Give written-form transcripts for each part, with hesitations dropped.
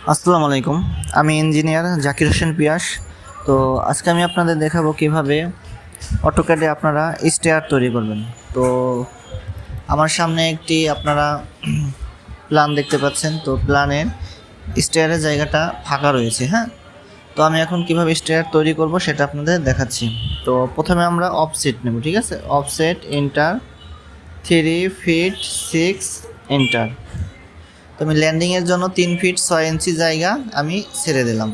আসসালামু আলাইকুম। আমি ইঞ্জিনিয়ার জাকির হোসেন পিয়াস। তো আজকে আমি আপনাদের দেখাবো কিভাবে অটোক্যাডে আপনারা স্টেয়ার তৈরি করবেন। তো আমার সামনে একটি আপনারা প্ল্যান দেখতে পাচ্ছেন। তো প্ল্যানের স্টেয়ারের জায়গাটা ফাঁকা রয়েছে, হ্যাঁ। তো আমি এখন কিভাবে স্টেয়ার তৈরি করব সেটা আপনাদের দেখাচ্ছি। তো প্রথমে আমরা অফসেট নেব, ঠিক আছে। Offset enter 3 feet 6 enter. তো আমি ল্যান্ডিংয়ের জন্য 3 ফিট 6 ইঞ্চি জায়গা আমি ছেড়ে দিলাম।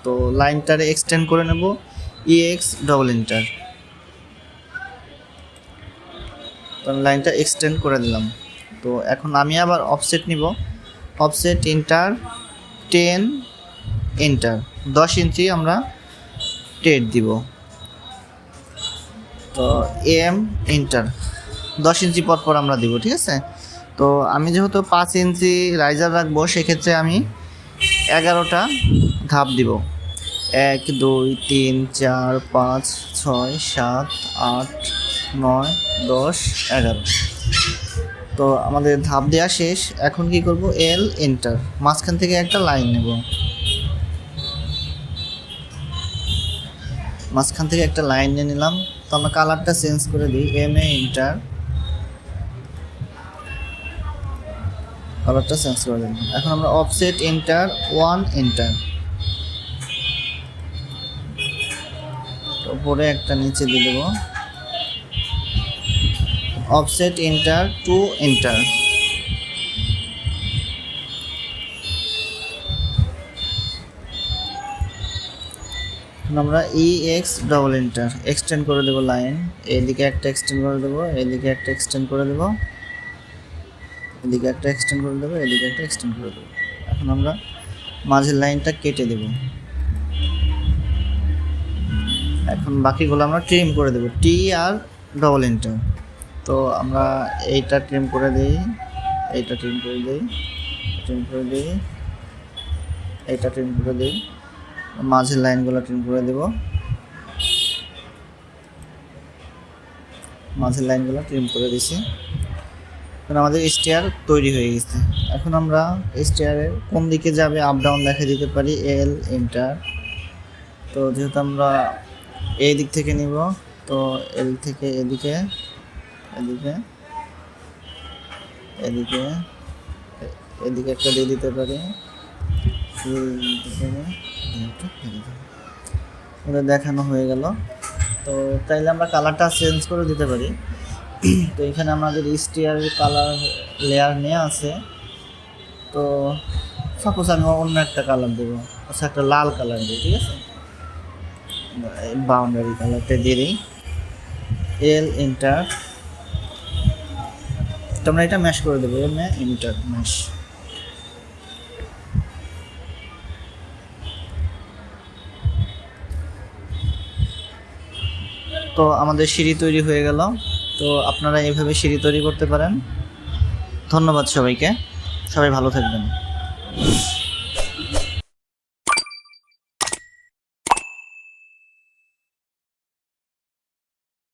তো লাইনটারে এক্সটেন্ড করে নেব ইএক্স ডবল এন্টার। তো লাইনটা এক্সটেন্ড করে দিলাম। তো এখন আমি আবার অফসেট নিব, অফসেট এন্টার 10 এন্টার, 10 ইঞ্চি আমরা টেট দিব। তো এম এন্টার 10 ইঞ্চি পর পর আমরা দিব, ঠিক আছে। তো আমি যেহেতু 5 ইঞ্চি রাইজার রাখবো, সেক্ষেত্রে আমি 11টা ধাপ দিব। 1 2 3 4 5 6 7 8 9 10 11। তো আমাদের ধাপ দেওয়া শেষ। এখন কি করব, এল এন্টার, মাঝখান থেকে একটা লাইন নেব, মাঝখান থেকে একটা লাইন নিয়ে নিলাম। তো আমরা কালারটা চেঞ্জ করে দিই, এম এ এন্টার, কালারটা চেঞ্জ করে দিলাম। এখন আমরা অফসেট এন্টার 1 এন্টার, উপরে একটা নিচে দিয়ে দেবো। অফসেট এন্টার 2 এন্টার, আমরা ইএক্স ডবল এন্টার, এক্সটেন্ড করে দেবো লাইন। এদিকে একটা এক্সটেন্ড করে দেবো, এদিকে একটা এক্সটেন্ড করে দেবো, এদিকে একটা এক্সটেন্ড করে দেবো, এদিকে একটা এক্সটেন্ড করে দেবো। এখন আমরা মাঝের লাইনটা কেটে দেব। এখন বাকিগুলো আমরা ট্রিম করে দেবো, টি আর ডবল এন্টার। তো আমরা এইটা ট্রিম করে দিই, এইটা ট্রিম করে দিই, ট্রিম করে দিই, এইটা ট্রিম করে দিই, মাঝের লাইনগুলো ট্রিম করে দেব, মাঝের লাইনগুলো ট্রিম করে দিছি। এখন আমাদের স্টেয়ার তৈরি হয়ে গেছে। এখন আমরা স্টেয়ারের কোন দিকে যাবে আপ ডাউন দেখা দিতে পারি, এল এন্টার। তো যেহেতু আমরা এই দিক থেকে নিব, তো এল থেকে এদিকে, এদিকে, এদিকে, এদিকে একটা দিয়ে দিতে পারি, ওটা দেখানো হয়ে গেল। তো তাইলে আমরা কালারটা চেঞ্জ করে দিতে পারি। তো এখানে আমাদের স্টিয়ারের কালার লেয়ার নিয়ে আছে। তো সাপোজ আমি অন্য একটা কালার দেবো, আচ্ছা একটা লাল কালার দিই, ঠিক আছে। বাউন্ডারি কালারটা দিয়ে দিই, এল এন্টার। তো আমরা এটা ম্যাশ করে দেবো, এম এন্টার ম্যাশ। তো আমাদের সিঁড়ি তৈরি হয়ে গেল। তো আপনারা এইভাবে সিঁড়ি তৈরি করতে পারেন। ধন্যবাদ সবাইকে, সবাই ভালো থাকবেন।